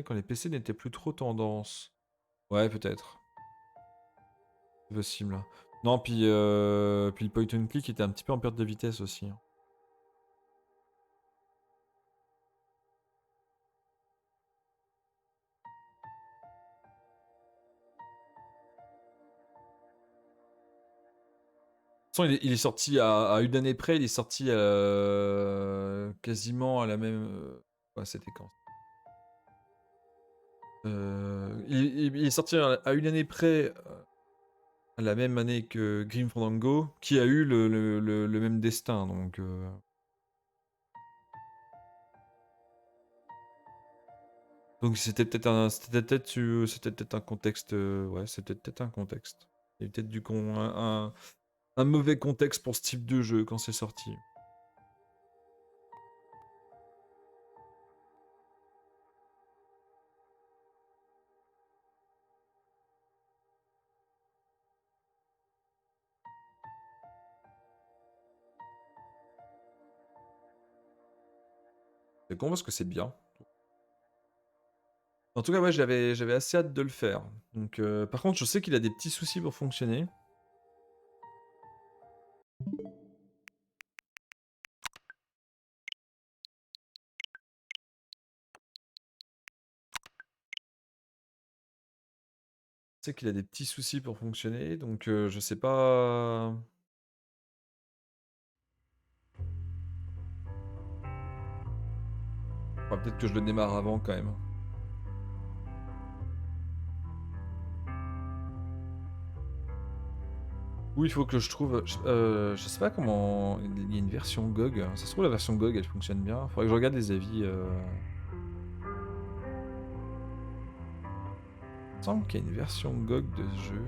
Quand les PC n'étaient plus trop tendance. Ouais, peut-être. C'est possible. Non, puis le point and click était un petit peu en perte de vitesse aussi. De toute façon, il est sorti à une année près, il est sorti quasiment à la même. Ouais, c'était quand il est sorti à une année près, à la même année que Grim Fandango, qui a eu le même destin. Donc c'était peut-être un contexte. Ouais, c'était peut-être un contexte. Il y a peut-être un mauvais contexte pour ce type de jeu quand c'est sorti. C'est con parce que c'est bien. En tout cas, ouais, j'avais assez hâte de le faire. Donc, par contre, je sais qu'il a des petits soucis pour fonctionner. Je sais qu'il a des petits soucis pour fonctionner, donc je sais pas. Enfin, peut-être que je le démarre avant quand même. Ou il faut que je trouve. Je sais pas comment. Il y a une version GOG. Ça se trouve, la version GOG elle fonctionne bien. Faudrait que je regarde les avis. Il me semble qu'il y a une version GOG de ce jeu.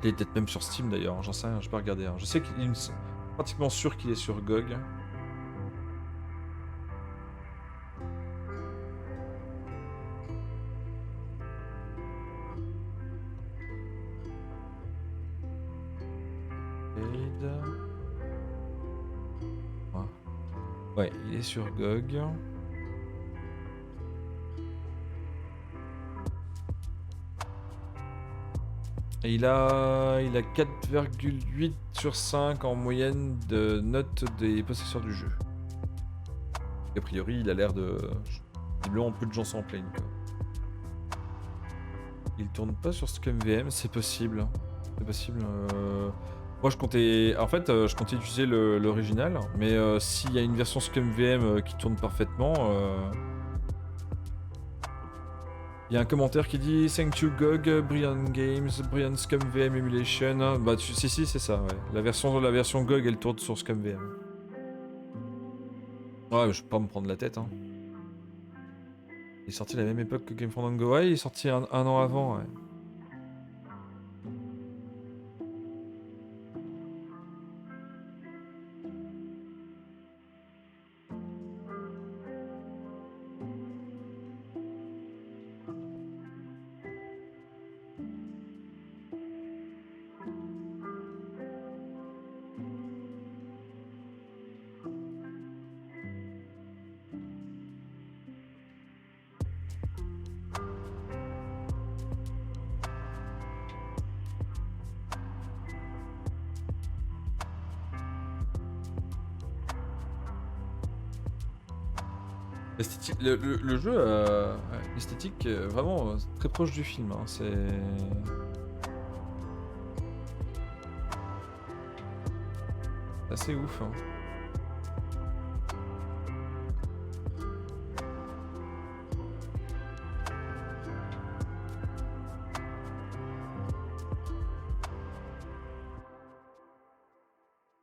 Il est peut-être même sur Steam d'ailleurs, j'en sais rien, je peux regarder. Je sais qu'il est pratiquement sûr qu'il est sur GOG. Arcade. Ah. Ouais, il est sur GOG. Et il a 4,8 sur 5 en moyenne de notes des possesseurs du jeu. A priori, il a l'air de. Visiblement, peu de gens s'en plaignent. Quoi. Il tourne pas sur ScumVM, c'est possible. C'est possible. Moi, je comptais. En fait, je comptais utiliser l'original, mais s'il y a une version ScumVM qui tourne parfaitement. Il y a un commentaire qui dit Thank you GOG, Brian Games, Brian ScumVM Emulation. Bah, si, c'est ça, ouais. La version GOG, elle tourne sur ScumVM. Ouais, mais je vais pas me prendre la tête, hein. Il est sorti à la même époque que Game Fandango. Ouais, il est sorti un an avant, ouais. Le jeu a une esthétique vraiment très proche du film. Hein. C'est assez ouf. Hein.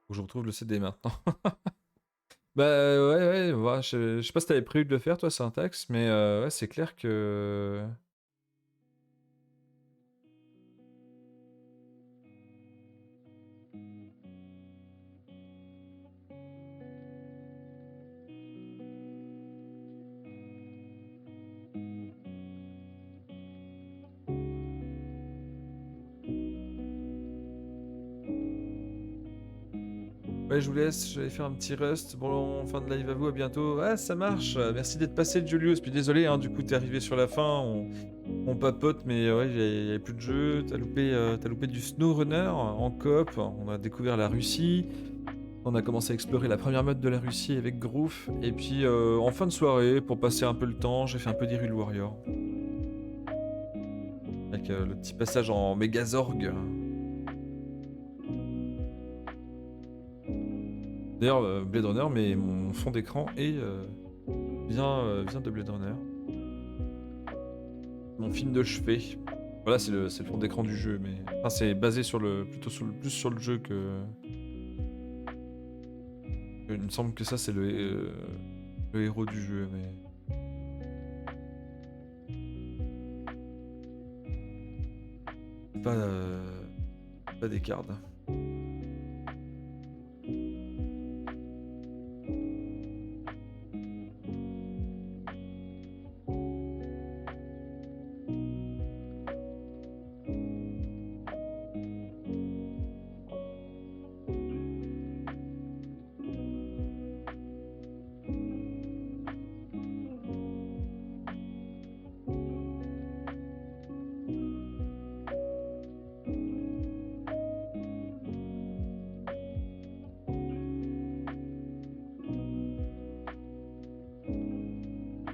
Faut que je retrouve le CD maintenant. Bah ouais, je sais pas si t'avais prévu de le faire toi, Syntax, mais ouais, c'est clair que. Ouais, je vous laisse, j'allais faire un petit rust. Bon, fin de live à vous, à bientôt. Ah, ça marche. Merci d'être passé, Julius. Puis désolé, hein, du coup, t'es arrivé sur la fin. On papote, mais ouais, il y avait plus de jeu. T'as loupé du SnowRunner en coop. On a découvert la Russie. On a commencé à explorer la première mode de la Russie avec Groof. Et puis, en fin de soirée, pour passer un peu le temps, j'ai fait un peu d'Hyrule Warrior. Avec le petit passage en Megazorg. D'ailleurs, Blade Runner, mais mon fond d'écran vient de Blade Runner. Mon film de chevet. Voilà, c'est le fond d'écran du jeu, mais enfin, c'est basé plus sur le jeu que. Il me semble que ça c'est le héros du jeu, mais. Pas, pas des cartes.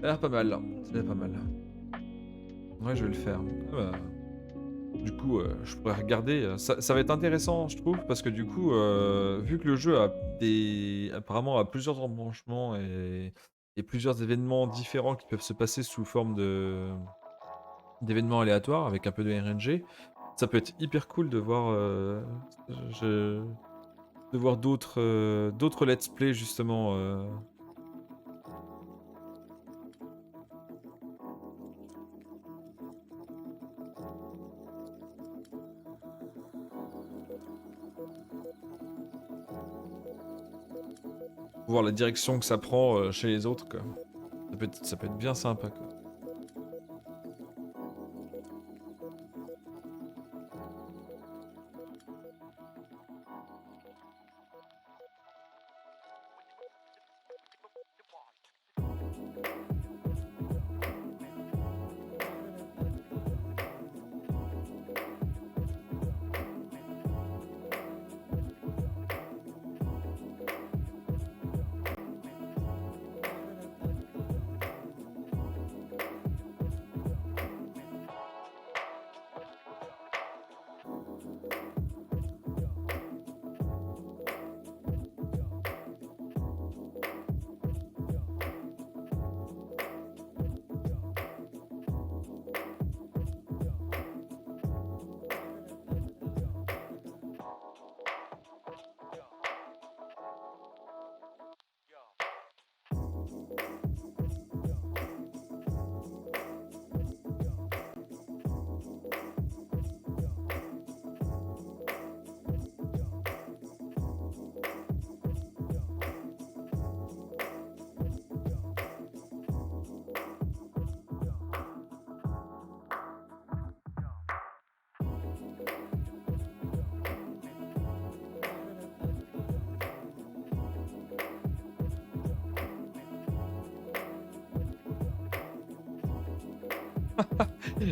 Ça a l'air pas mal, là. Ça a l'air pas mal. Ouais, je vais le faire. Ah bah, du coup, je pourrais regarder. Ça va être intéressant, je trouve, parce que du coup, vu que le jeu apparemment a plusieurs embranchements et plusieurs événements différents qui peuvent se passer sous forme d'événements aléatoires avec un peu de RNG, ça peut être hyper cool de voir, je- de voir d'autres let's play justement. Voir la direction que ça prend chez les autres, quoi. Ça peut être bien sympa, quoi.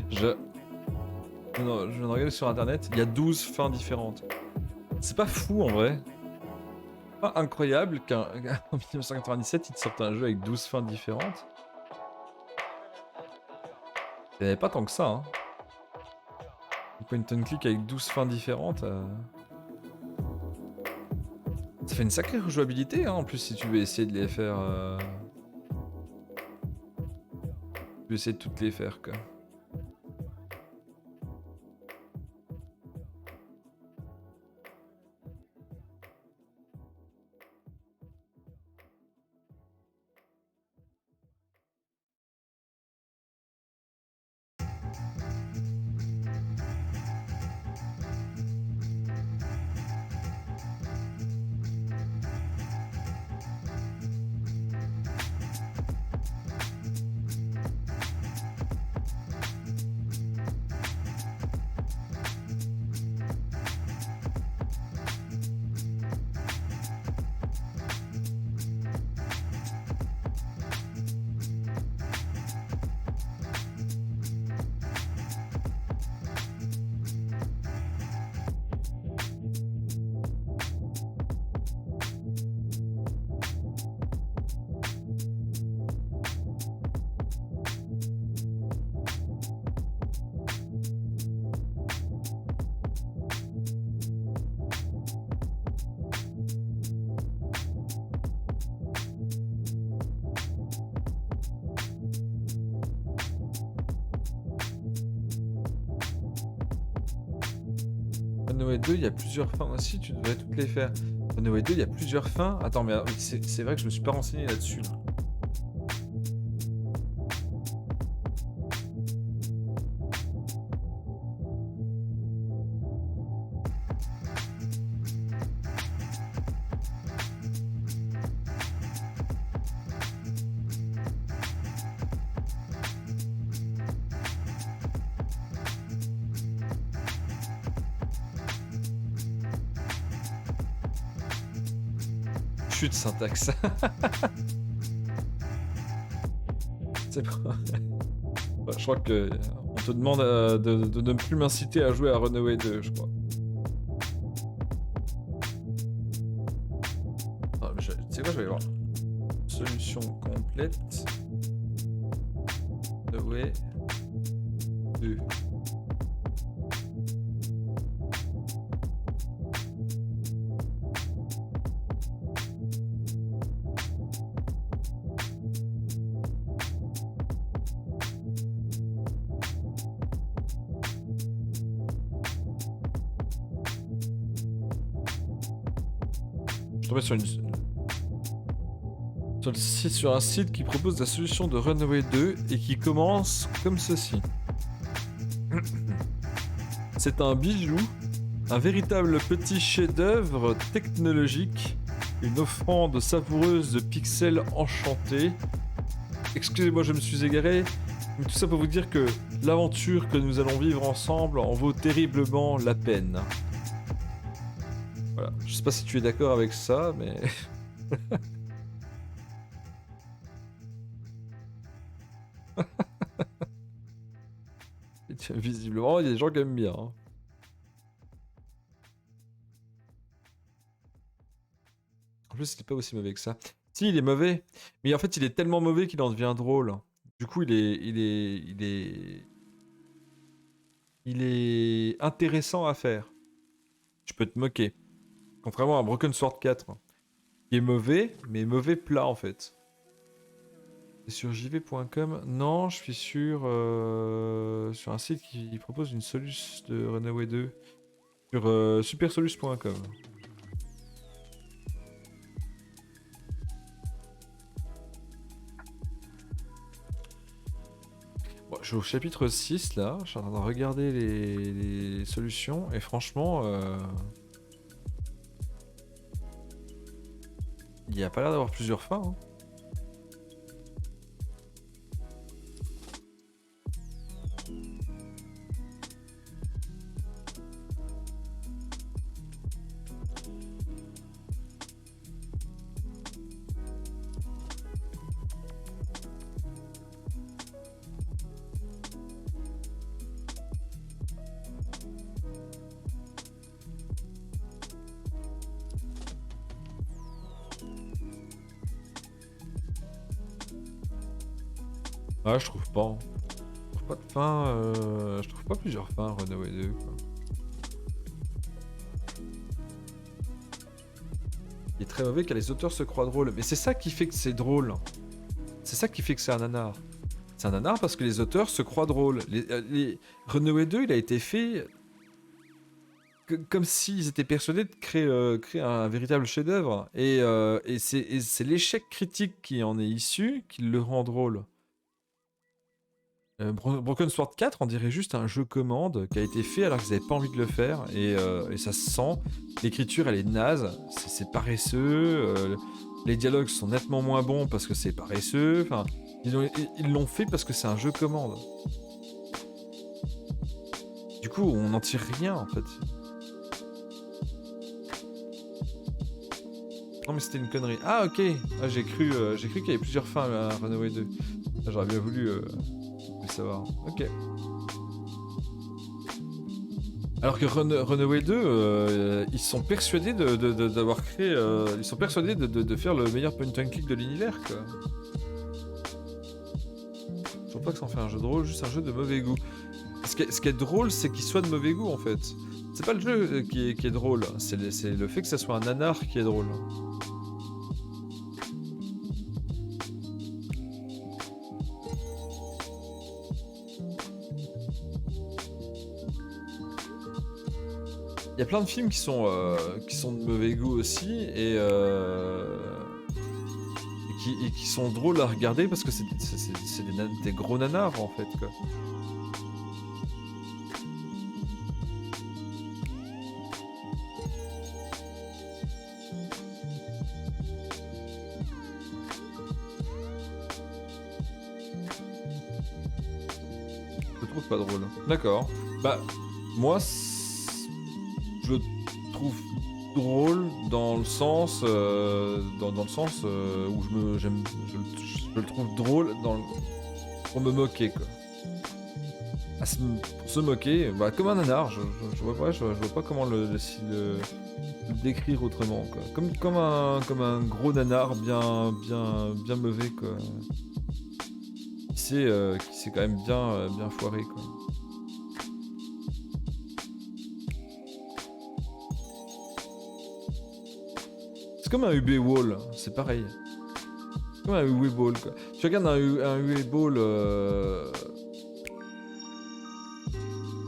Je... Non, je viens de regarder sur internet, il y a 12 fins différentes. C'est pas fou en vrai. Pas incroyable qu'en 1997 ils te sortent un jeu avec 12 fins différentes. Il n'y avait pas tant que ça, hein. Un point and click avec 12 fins différentes. Ça fait une sacrée rejouabilité, hein, en plus, si tu veux essayer de les faire. Tu veux essayer de toutes les faire, quoi. Runaway 2, il y a plusieurs fins aussi, tu devrais toutes les faire. Runaway 2, il y a plusieurs fins. Attends, mais c'est vrai que je me suis pas renseigné là-dessus. Là. Chut, syntaxe. C'est bon. Ouais, je crois que on te demande de ne plus m'inciter à jouer à Runaway 2, je crois. Ah, tu sais quoi, je vais voir. Solution complète. Runaway 2. Je tombais sur un site qui propose la solution de Runaway 2 et qui commence comme ceci. C'est un bijou, un véritable petit chef-d'œuvre technologique, une offrande savoureuse de pixels enchantés. Excusez-moi, je me suis égaré, mais tout ça pour vous dire que l'aventure que nous allons vivre ensemble en vaut terriblement la peine. Voilà, je sais pas si tu es d'accord avec ça, mais... Visiblement, il y a des gens qui aiment bien. Hein. En plus, il est pas aussi mauvais que ça. Si, il est mauvais, mais en fait, il est tellement mauvais qu'il en devient drôle. Du coup, il est intéressant à faire. Tu peux te moquer. Contrairement à Broken Sword 4, qui est mauvais, mais mauvais plat en fait. Et sur jv.com, non, je suis sur un site qui propose une soluce de Runaway 2 sur supersolus.com. Bon, je suis au chapitre 6 là, je suis en train de regarder les solutions et franchement, il n'y a pas l'air d'avoir plusieurs fins. Hein. Ah, je trouve pas. Hein. Je trouve pas de fin. Je trouve pas plusieurs fins Runaway 2. Quoi. Il est très mauvais car les auteurs se croient drôles. Mais c'est ça qui fait que c'est drôle. C'est ça qui fait que c'est un nanar. C'est un nanar parce que les auteurs se croient drôles. Runaway 2, il a été fait comme s'ils étaient persuadés de créer un véritable chef-d'œuvre. Et c'est l'échec critique qui en est issu qui le rend drôle. Broken Sword 4, on dirait juste un jeu commande qui a été fait alors qu'ils n'avaient pas envie de le faire. Et ça se sent. L'écriture, elle est naze. C'est paresseux. Les dialogues sont nettement moins bons parce que c'est paresseux. Enfin, ils l'ont fait parce que c'est un jeu commande. Du coup, on n'en tire rien en fait. Non mais c'était une connerie. Ah ok. Ah, j'ai cru qu'il y avait plusieurs fins à Runaway 2. Ah, j'aurais bien voulu savoir. Ok. Alors que Runaway 2, ils sont persuadés d'avoir créé... ils sont persuadés de faire le meilleur point and click de l'univers, quoi. Je trouve pas que ça en fait un jeu de rôle, juste un jeu de mauvais goût. Ce qui est drôle, c'est qu'il soit de mauvais goût, en fait. C'est pas le jeu qui est drôle, c'est le fait que ça soit un nanar qui est drôle. Il y a plein de films qui sont de mauvais goût aussi et qui sont drôles à regarder parce que c'est des gros nanars en fait quoi. Je trouve pas drôle. D'accord. Bah moi je le trouve drôle dans le sens où je le trouve drôle pour me moquer quoi. Pour se moquer, bah, comme un nanar, je vois pas comment le décrire autrement quoi. Comme un gros nanar bien mauvais quoi. Qui s'est quand même bien foiré quoi. C'est comme un UB Wall, c'est pareil. C'est comme un UB Ball quoi. Tu regardes un UB Ball.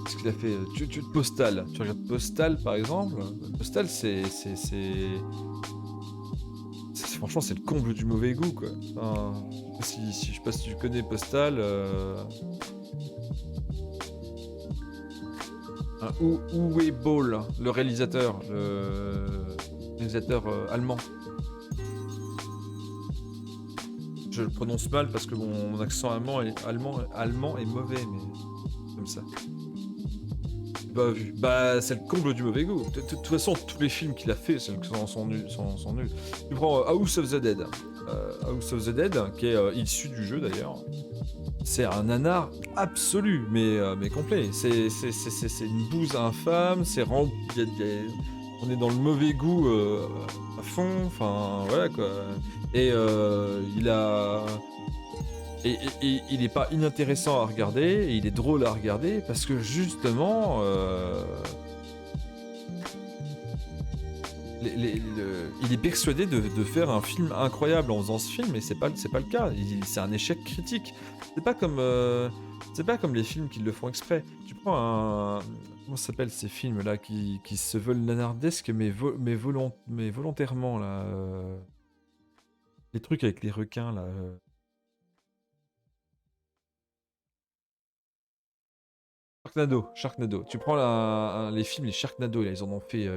Qu'est-ce qu'il a fait Postal. Tu regardes Postal par exemple. Postal franchement c'est le comble du mauvais goût quoi. Enfin, je sais pas si tu connais Postal. Uwe Boll, le réalisateur allemand. Je le prononce mal parce que mon accent allemand est mauvais, mais comme ça. Bah c'est le comble du mauvais goût. De toute façon, tous les films qu'il a fait sont nuls. Tu prends House of the Dead. House of the Dead, qui est issu du jeu d'ailleurs. C'est un nanar absolu, mais complet. C'est une bouse infâme. On est dans le mauvais goût à fond. Enfin voilà quoi. Et il est pas inintéressant à regarder, et il est drôle à regarder parce que justement, il est persuadé de faire un film incroyable en faisant ce film, et c'est pas le cas. C'est un échec critique. C'est pas comme les films qui le font exprès. Tu prends comment ça s'appelle ces films là qui se veulent nanardesques mais volontairement là. Les trucs avec les requins là. Sharknado. Tu prends les films, les Sharknado, là, ils en ont fait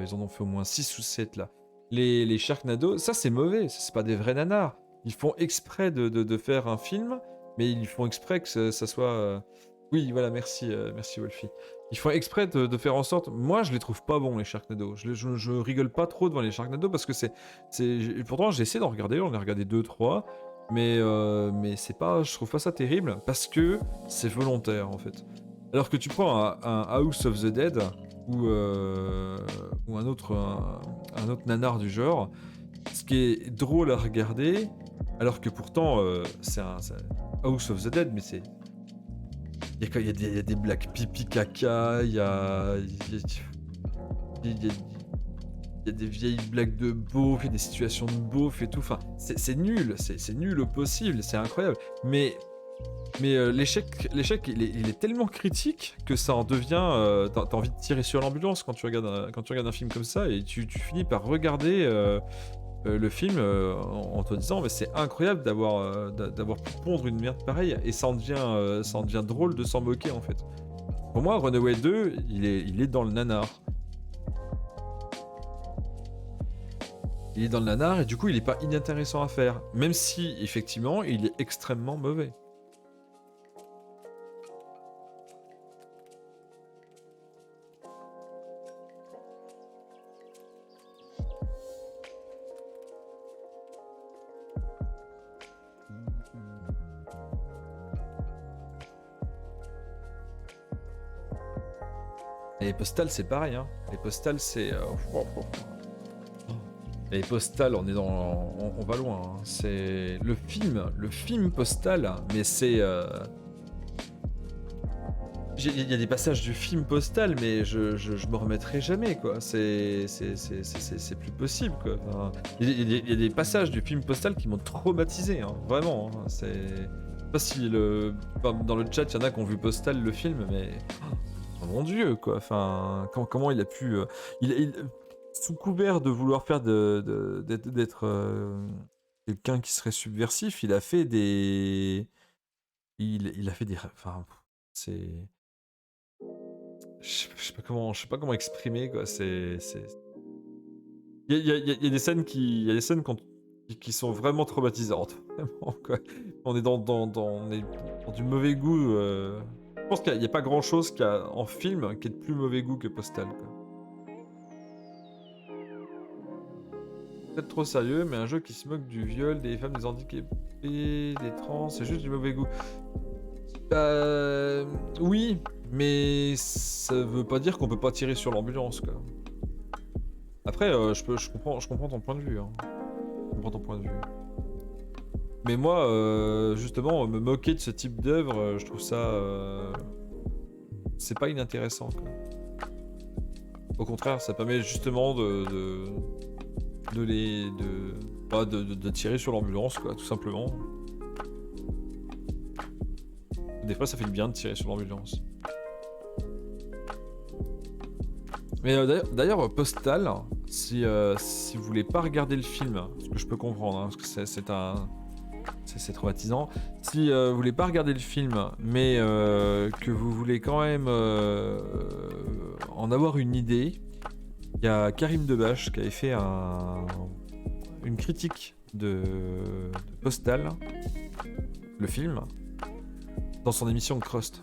au moins 6 ou 7 là. Les Sharknado, ça c'est mauvais, ça c'est pas des vrais nanars. Ils font exprès de faire un film, mais ils font exprès que ça soit. Oui, voilà, merci Wolfie. Ils font exprès de faire en sorte. Moi, je les trouve pas bons les Sharknado. Je rigole pas trop devant les Sharknado parce que pourtant, j'ai essayé d'en regarder, on a regardé 2-3. Mais c'est pas, je trouve pas ça terrible parce que c'est volontaire en fait. Alors que tu prends un House of the Dead ou un autre nanar du genre, ce qui est drôle à regarder, alors que pourtant c'est un House of the Dead, mais c'est il y a des blagues pipi caca, il y a des vieilles blagues de beauf, il y a des situations de beauf et tout. Enfin, c'est nul, c'est nul au possible, c'est incroyable. Mais l'échec, il est tellement critique que ça en devient. T'as envie de tirer sur l'ambulance quand tu regardes un film comme ça, et tu finis par regarder le film en te disant mais c'est incroyable d'avoir pu pondre une merde pareille, et ça en devient drôle de s'en moquer en fait. Pour moi, Runaway 2, il est dans le nanar. Il est dans le nanar et du coup il est pas inintéressant à faire, même si effectivement il est extrêmement mauvais. Et les postales c'est pareil, hein. Les postales c'est... Les postales, on va loin. Hein. C'est le film Postal, mais c'est... Il y a des passages du film Postal, mais je me remettrai jamais, quoi. C'est plus possible, quoi. Enfin, il y a des passages du film Postal qui m'ont traumatisé, hein, vraiment. Hein. Je sais pas si dans le chat, il y en a qui ont vu Postal, le film, mais... mon Dieu, quoi. Enfin, comment il a pu... sous couvert de vouloir faire d'être quelqu'un qui serait subversif, il a fait des... Il a fait des... Enfin, c'est... Je sais pas comment exprimer, quoi. Il y a des scènes il y a des scènes qui sont vraiment traumatisantes. Vraiment, quoi. On est on est dans du mauvais goût. Je pense qu'il n'y a pas grand chose en film qui est de plus mauvais goût que Postal, quoi. Peut-être trop sérieux, mais un jeu qui se moque du viol, des femmes, des handicapés, des trans, c'est juste du mauvais goût. Oui, mais ça veut pas dire qu'on peut pas tirer sur l'ambulance, quoi. Après, je comprends ton point de vue, hein. Je comprends ton point de vue. Mais moi, justement, me moquer de ce type d'œuvre, je trouve ça... c'est pas inintéressant, quoi. Au contraire, ça permet justement de tirer sur l'ambulance, quoi, tout simplement. Des fois, ça fait du bien de tirer sur l'ambulance. Mais d'ailleurs, Postal, si vous voulez pas regarder le film, ce que je peux comprendre, hein, parce que c'est traumatisant. Si vous voulez pas regarder le film, mais que vous voulez quand même en avoir une idée, il y a Karim Debache qui avait fait une critique de Postal, le film, dans son émission Crust.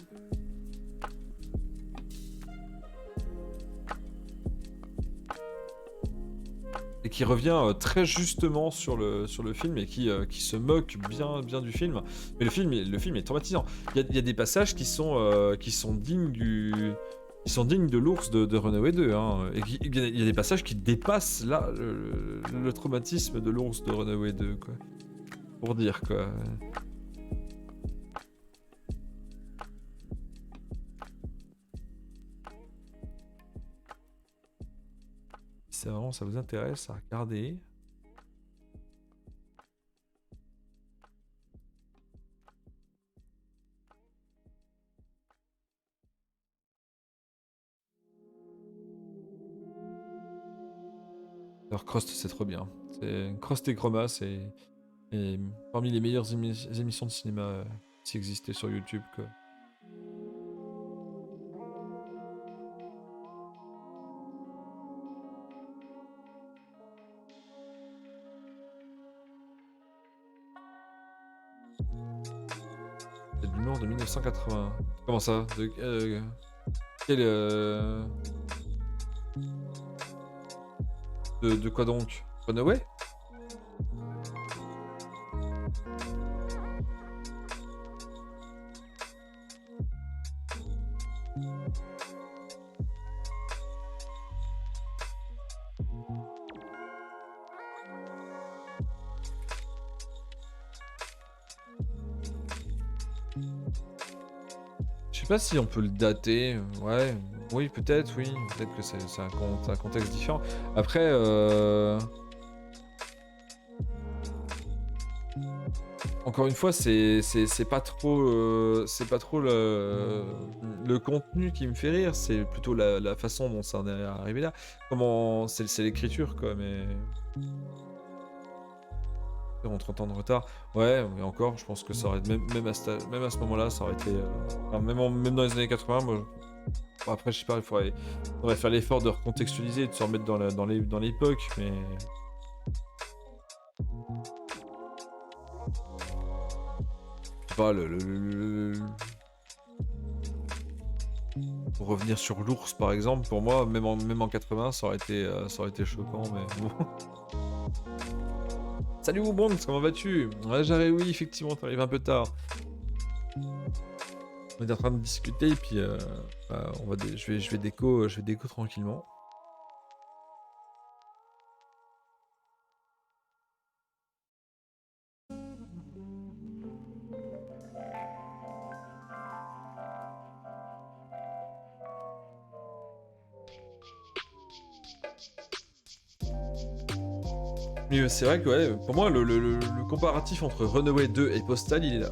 Et qui revient très justement sur le film et qui se moque bien du film. Mais le film est traumatisant. Il y a des passages qui sont dignes de l'ours de Runaway 2. Hein. Et il y a des passages qui dépassent là le traumatisme de l'ours de Runaway 2, quoi. Pour dire, quoi. Si vraiment ça vous intéresse à regarder. Alors Crust, c'est trop bien. Crust et Chroma, c'est parmi les meilleures émissions de cinéma qui existaient sur YouTube, quoi. C'est de l'humour de 1980. Comment ça? De quoi donc? Runaway? Je sais pas si on peut le dater. Ouais, oui, peut-être, oui. Peut-être que c'est un contexte différent. Après, encore une fois, c'est pas trop le contenu qui me fait rire, c'est plutôt la façon dont ça en est arrivé là. Comment c'est l'écriture, quoi, mais en 30 ans de retard. Ouais, mais encore, je pense que ça aurait même à ce moment-là, ça aurait été enfin, même dans les années 80, moi. Bon, après, je sais pas, il faudrait faire l'effort de recontextualiser, de se remettre dans l'époque, mais pas pour revenir sur l'ours par exemple, pour moi, même en 80, ça aurait été choquant, mais bon. Salut Woubond, comment vas-tu? Ouais, j'arrive, oui, effectivement, t'arrives un peu tard. On est en train de discuter et puis bah, je vais déco tranquillement. Mais c'est vrai que ouais, pour moi le comparatif entre Runaway 2 et Postal, il est là.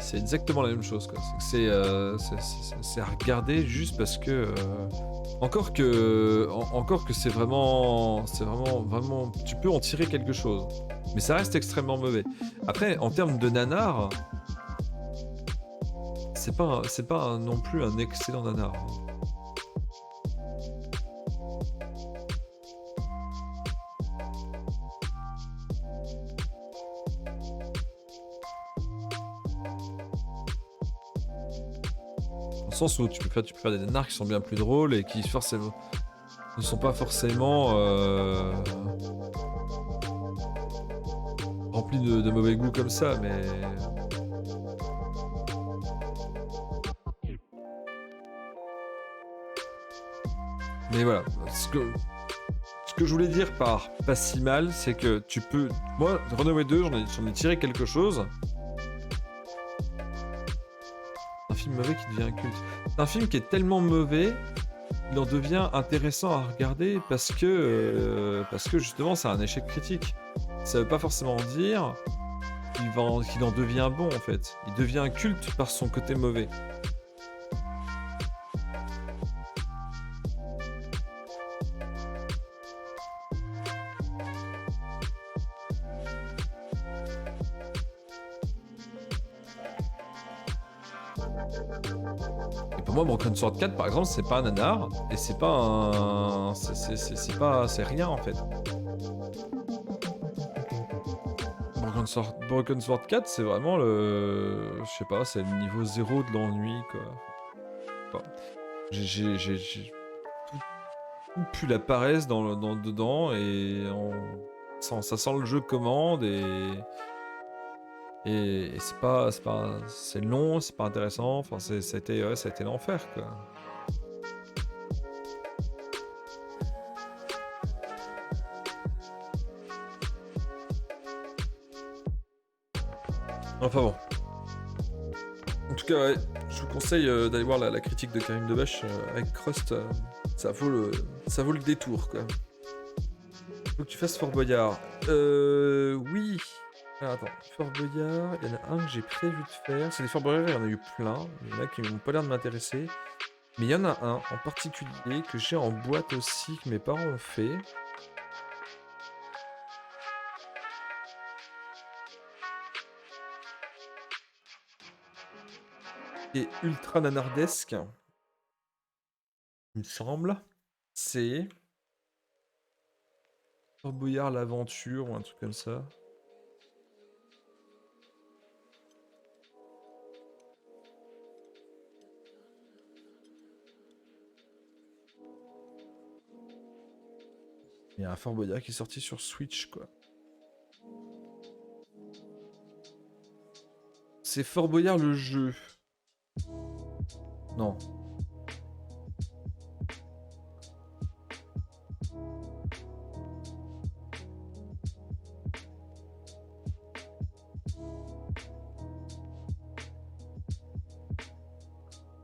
c'est exactement la même chose, quoi. C'est à regarder juste parce que encore que vraiment, tu peux en tirer quelque chose, mais ça reste extrêmement mauvais. Après, en termes de nanar, c'est pas non plus un excellent nanar, hein. Dans le sens où tu peux faire des nanars qui sont bien plus drôles et qui forcément ne sont pas forcément remplis de mauvais goût comme ça, mais voilà. Ce que je voulais dire par pas si mal, c'est que tu peux. Moi, Runaway 2, j'en ai tiré quelque chose. Un film mauvais qui devient culte. C'est un film qui est tellement mauvais, il en devient intéressant à regarder parce que justement, c'est un échec critique. Ça veut pas forcément dire qu'il en devient bon en fait. Il devient culte par son côté mauvais. Et pour moi, Broken Sword 4 par exemple, c'est pas un nanar et c'est pas un. C'est rien en fait. Broken Sword 4, c'est vraiment le. Je sais pas, c'est le niveau 0 de l'ennui quoi. Enfin, j'ai tout pue la paresse dedans et ça sent le jeu commande et c'est long, c'est pas intéressant, enfin ça a été l'enfer quoi. Enfin bon. En tout cas, ouais, je vous conseille d'aller voir la critique de Karim Debache avec Crust. Ça vaut le détour, quoi. Faut que tu fasses Fort Boyard. Oui. Ah, attends, Fort Boyard, il y en a un que j'ai prévu de faire. C'est des Fort Boyard, il y en a eu plein. Il y en a qui n'ont pas l'air de m'intéresser. Mais il y en a un en particulier que j'ai en boîte aussi, que mes parents ont fait. Et ultra nanardesque, il me semble. C'est Fort Boyard l'aventure ou un truc comme ça. Il y a un Fort Boyard qui est sorti sur Switch, quoi. C'est Fort Boyard le jeu. Non.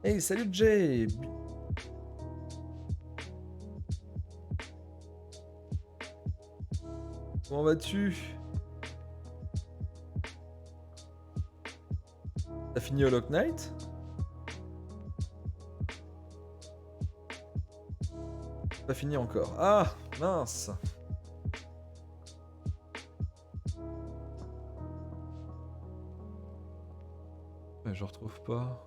Hey, salut Jay! Comment vas-tu? T'as fini Hollow Knight? Pas fini encore. Ah, mince! Mais je retrouve pas.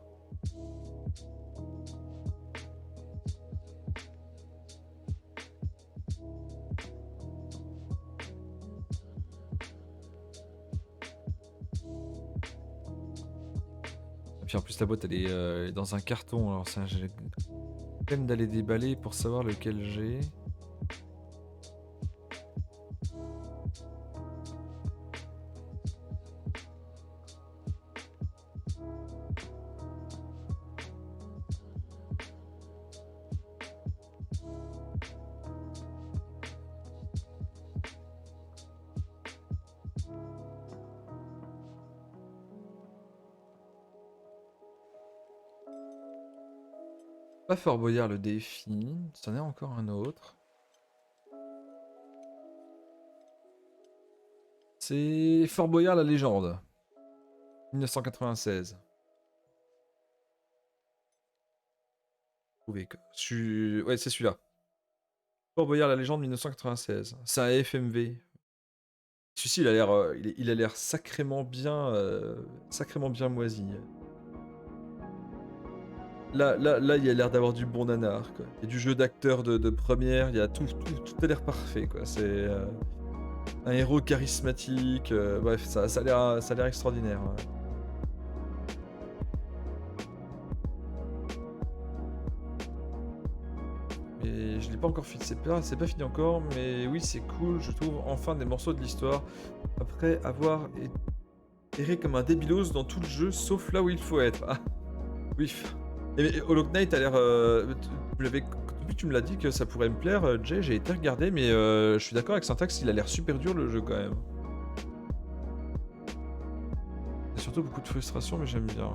Et puis en plus la boîte elle est dans un carton, alors ça j'ai peine d'aller déballer pour savoir lequel j'ai. Pas Fort Boyard le défi, c'en est encore un autre. C'est Fort Boyard la légende. 1996. Trouvé, quoi. Ouais, c'est celui-là. Fort Boyard, la légende 1996. C'est un FMV. Celui-ci, il a l'air, il a l'air sacrément bien moisi. Là, il a l'air d'avoir du bon nanar, quoi. Il y a du jeu d'acteur de première, il y a tout a l'air parfait, quoi. C'est un héros charismatique, bref, ça a l'air extraordinaire. Ouais. Et je l'ai pas encore fini, c'est pas fini encore, mais oui, c'est cool, je trouve enfin des morceaux de l'histoire, après avoir erré comme un débilos dans tout le jeu, sauf là où il faut être. Ah, oui. Et Hollow Knight a l'air... Depuis que tu me l'as dit que ça pourrait me plaire, Jay, j'ai été regarder, mais je suis d'accord avec Syntax, il a l'air super dur le jeu quand même. Il y a surtout beaucoup de frustration, mais j'aime bien.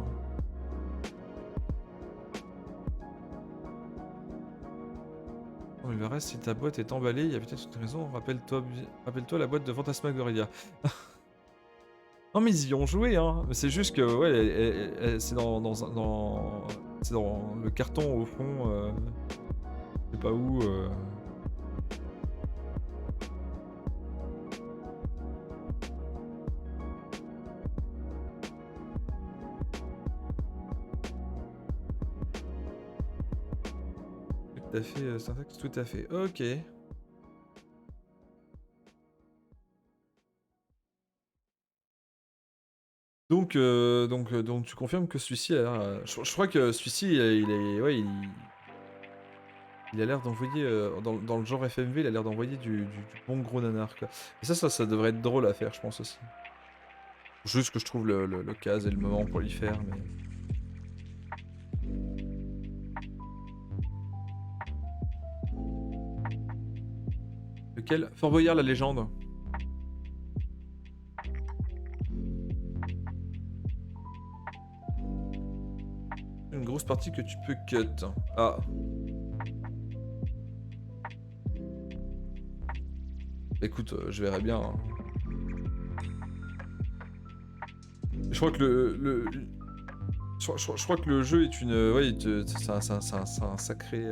Non, mais le reste, si ta boîte est emballée, il y a peut-être une raison. Rappelle-toi la boîte de Fantasmagoria. Non, mais ils y ont joué, hein. Mais c'est juste que, ouais, c'est c'est dans le carton au fond. Je sais pas où. Tout à fait, Syntax, tout à fait. Ok. Donc tu confirmes que celui-ci a l'air... je crois que celui-ci, ouais, il a l'air d'envoyer... dans le genre FMV, il a l'air d'envoyer du bon gros nanar, quoi. Et ça devrait être drôle à faire, je pense aussi. Juste que je trouve le cas et le moment pour l'y faire, mais... Lequel? Fort Boyard, la légende. Une grosse partie que tu peux cut. Ah. Écoute, je verrai bien. Hein. Je crois que je crois que le jeu est une... Ouais, c'est un sacré...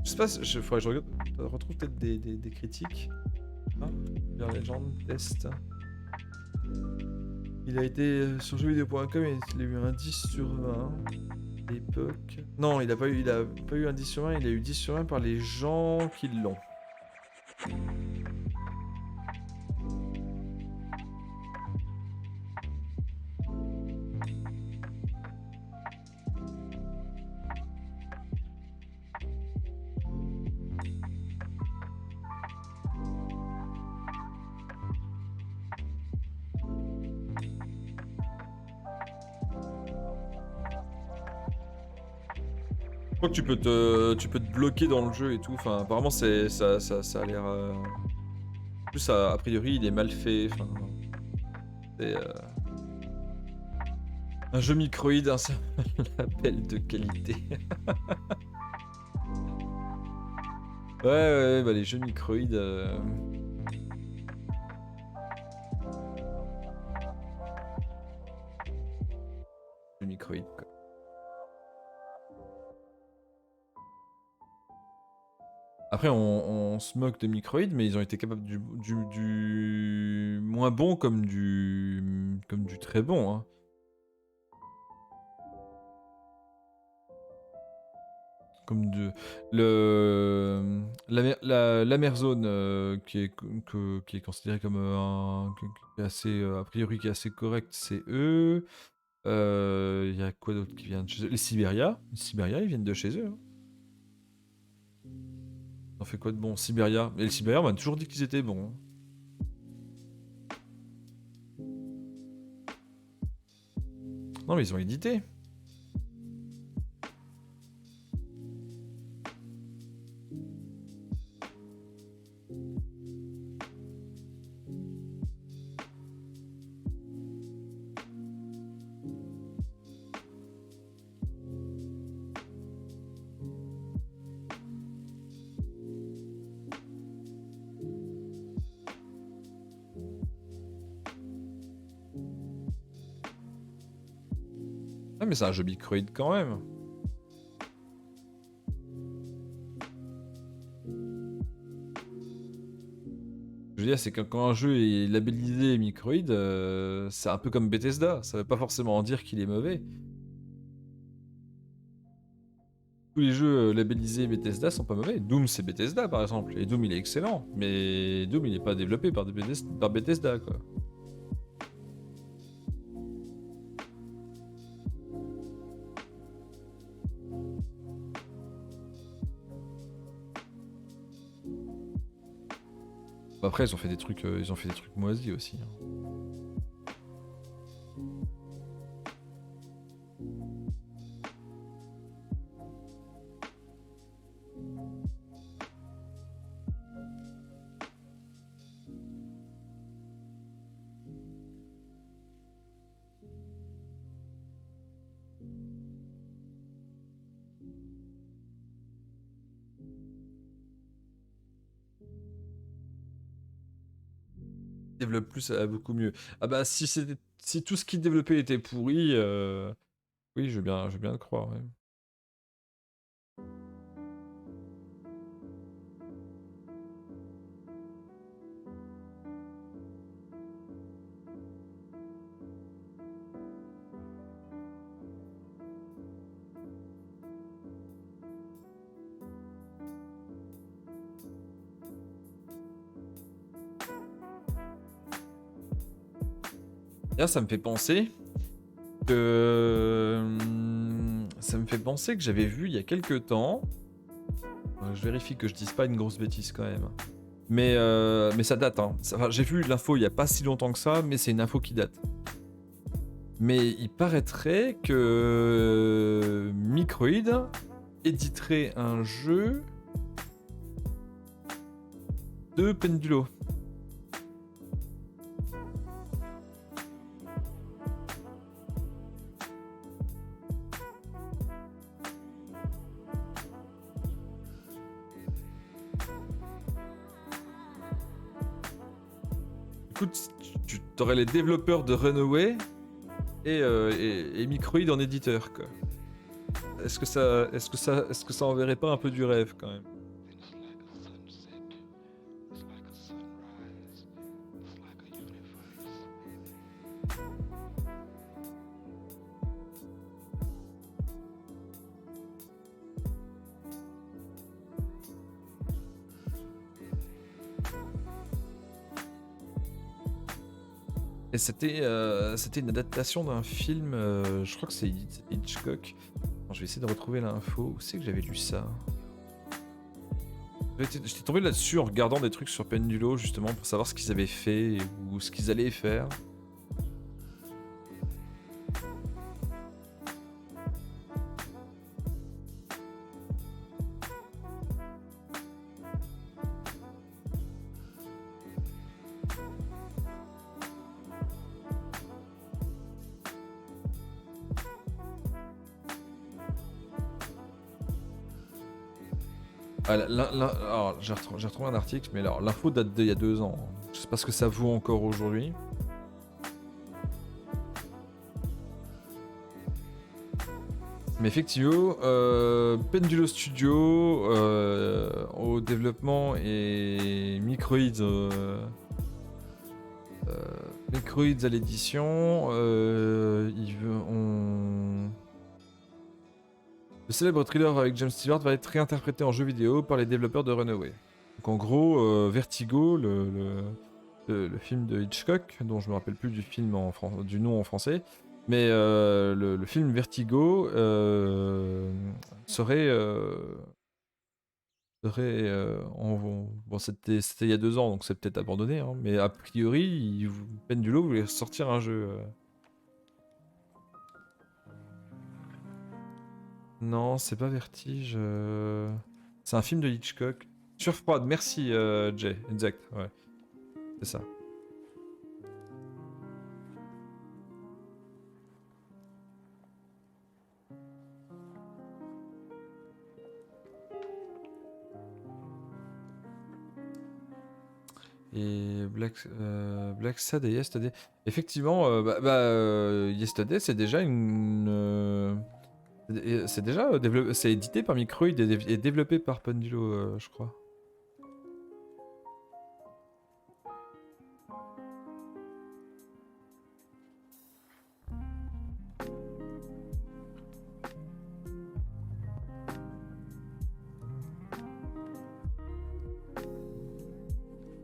Je sais pas, faudrait que je regarde... Je retrouve peut-être des critiques. Hein, bien légende, test. Il a été sur jeuxvideo.com et il a eu un 10 sur 20. À l'époque... Non, il a pas eu un 10 sur 20, il a eu 10 sur 20 par les gens qui l'ont. Je crois que tu peux te bloquer dans le jeu et tout. Enfin, apparemment, ça a l'air. En plus, a priori, il est mal fait. Enfin, c'est un jeu microïde, un seul appel de qualité. Ouais, bah les jeux microïdes. Jeux microïdes, quoi. Après, on se moque de microïdes, mais ils ont été capables du moins bon comme du très bon. Hein. Comme l'Amerzone qui est considéré comme qui est assez a priori qui est assez correct, c'est eux. Il y a quoi d'autre qui vient de chez eux? Les Siberia, ils viennent de chez eux. Hein. On fait quoi de bon? Siberia. Mais les Siberia, on m'a toujours dit qu'ils étaient bons. Hein. Non, mais ils ont édité. Ah, mais c'est un jeu Microïd quand même. Je veux dire, c'est que quand un jeu est labellisé Microïd, c'est un peu comme Bethesda. Ça veut pas forcément dire qu'il est mauvais. Tous les jeux labellisés Bethesda sont pas mauvais. Doom, c'est Bethesda par exemple. Et Doom, il est excellent. Mais Doom, il est pas développé par Bethesda, quoi. Après, ils ont fait des trucs moisis aussi, hein. Développe plus, ça va beaucoup mieux. Ah bah si tout ce qu'ils développaient était pourri, oui, je veux bien le croire. Ouais. Là, ça me fait penser que j'avais vu il y a quelques temps. Je vérifie que je dise pas une grosse bêtise quand même. Mais ça date. Hein. Enfin, j'ai vu l'info il y a pas si longtemps que ça, mais c'est une info qui date. Mais il paraîtrait que Microïd éditerait un jeu de Pendulo. Écoute, tu aurais les développeurs de Runaway et Microïd en éditeur, quoi. Est-ce que ça enverrait pas un peu du rêve quand même? Et c'était une adaptation d'un film, je crois que c'est Hitchcock. Attends, je vais essayer de retrouver l'info. Où c'est que j'avais lu ça? J'étais tombé là-dessus en regardant des trucs sur Pendulo justement pour savoir ce qu'ils avaient fait ou ce qu'ils allaient faire. Ah, alors, j'ai retrouvé un article, mais alors l'info date d'il y a 2 ans. Je sais pas ce que ça vaut encore aujourd'hui. Mais effectivement, Pendulo Studio au développement et Microïds à l'édition. Le célèbre thriller avec James Stewart va être réinterprété en jeu vidéo par les développeurs de Runaway. Donc en gros, Vertigo, le film de Hitchcock, dont je me rappelle plus du nom en français, mais le film Vertigo bon, c'était il y a 2 ans, donc c'est peut-être abandonné, hein, mais a priori, Pendulo voulait sortir un jeu. Non, c'est pas Vertige. C'est un film de Hitchcock. Sur froide, merci Jay, exact, ouais, c'est ça. Et Black Sad et Yesterday. Effectivement, Yesterday, c'est déjà une. C'est déjà c'est édité par Microïd et développé par Pendulo, je crois.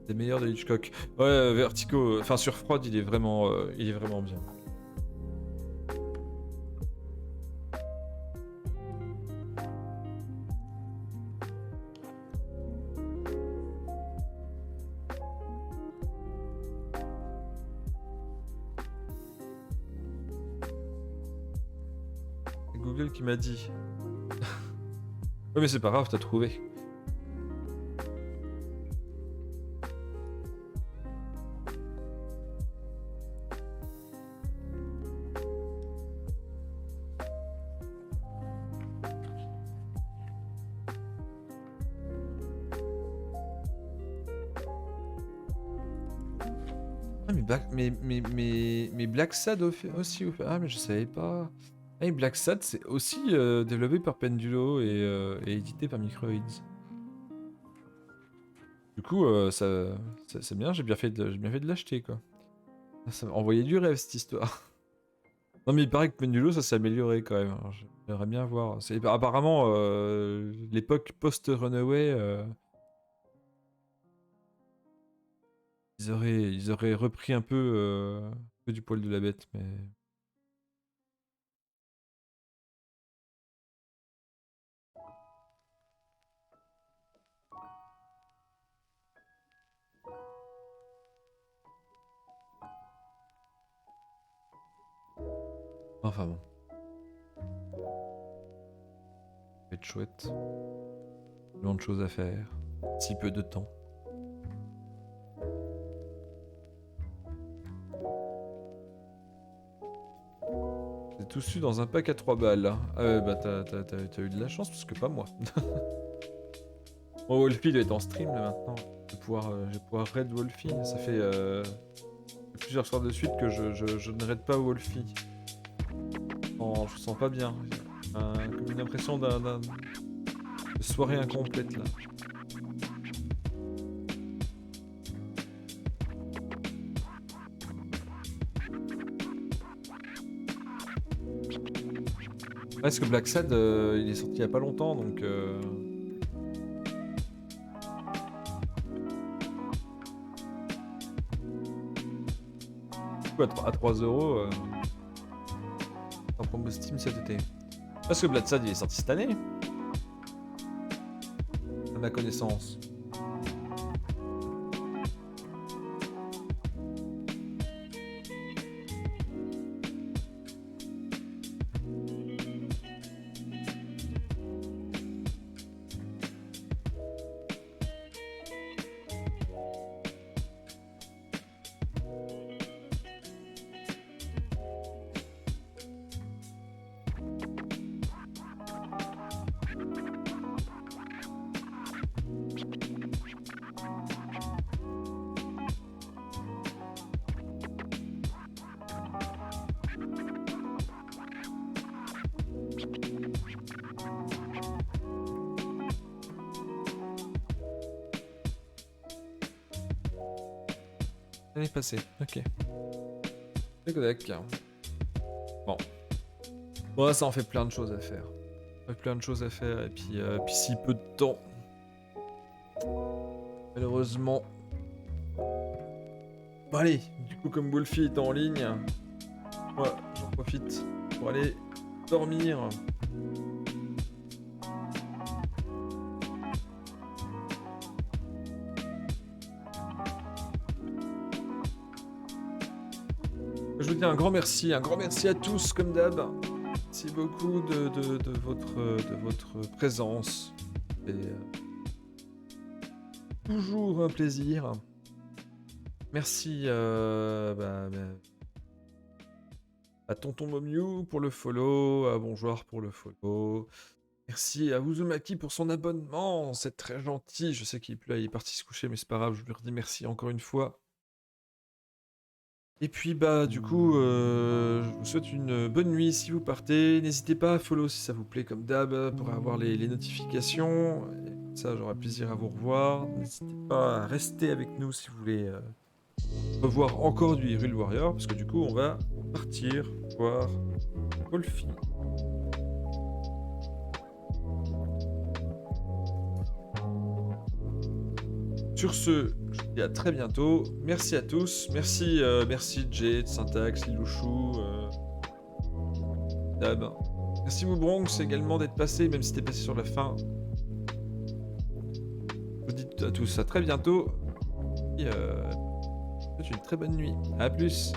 Des meilleurs de Hitchcock. Ouais, Vertigo, enfin sur Fraud, il est vraiment bien. C'est Google qui m'a dit. Ouais, mais c'est pas grave, t'as trouvé. Ah, mais Black Sad aussi. Ah, mais je savais pas. Ah, et Black Sad, c'est aussi développé par Pendulo et édité par Microids. Du coup, c'est bien, j'ai bien fait de l'acheter, quoi. Ça m'a envoyé du rêve, cette histoire. Non, mais il paraît que Pendulo, ça s'est amélioré quand même. Alors, j'aimerais bien voir. Apparemment, l'époque post-Runaway, ils auraient repris un peu du poil de la bête, mais. Enfin bon, ça va être chouette. Tellement de choses à faire. Si peu de temps. C'est tout su dans un pack à 3 balles. Là. Bah t'as eu de la chance parce que pas moi. Bon, Wolfie doit être en stream là maintenant. Je vais pouvoir raid Wolfie. Ça fait plusieurs soirs de suite que je ne raid pas Wolfie. Je me sens pas bien. Comme une impression de soirée incomplète là. Ouais, parce que Black Sad, il est sorti il y a pas longtemps donc. À 3€, en promo Steam cet été. Parce que Black Sad il est sorti cette année. À ma connaissance. L'année passée, ok. C'est Kodak. Bon. Bon, ça en fait plein de choses à faire. Ça fait plein de choses à faire et puis si peu de temps. Malheureusement. Bon allez, du coup comme Wolfie est en ligne, moi j'en profite pour aller dormir. Je vous dis un grand merci à tous comme d'hab. Merci beaucoup de votre présence. C'est toujours un plaisir. Merci à Tonton Momiou pour le follow, à Bonjour pour le follow, Merci à Uzumaki pour son abonnement, c'est très gentil. Je sais qu'il est plus là, il est parti se coucher, mais c'est pas grave, je lui redis merci encore une fois. Et puis bah du coup, je vous souhaite une bonne nuit si vous partez. N'hésitez pas à follow si ça vous plaît comme d'hab pour avoir les notifications. Et comme ça j'aurai plaisir à vous revoir. N'hésitez pas à rester avec nous si vous voulez revoir encore du Hyrule Warrior, parce que du coup on va partir voir Wolfie. Sur ce, je vous dis à très bientôt. Merci à tous. Merci, merci Jade, Syntax, Lilouchou, Dab. Merci Woobronx également d'être passé, même si t'es passé sur la fin. Je vous dis à tous à très bientôt. Et une très bonne nuit. A plus.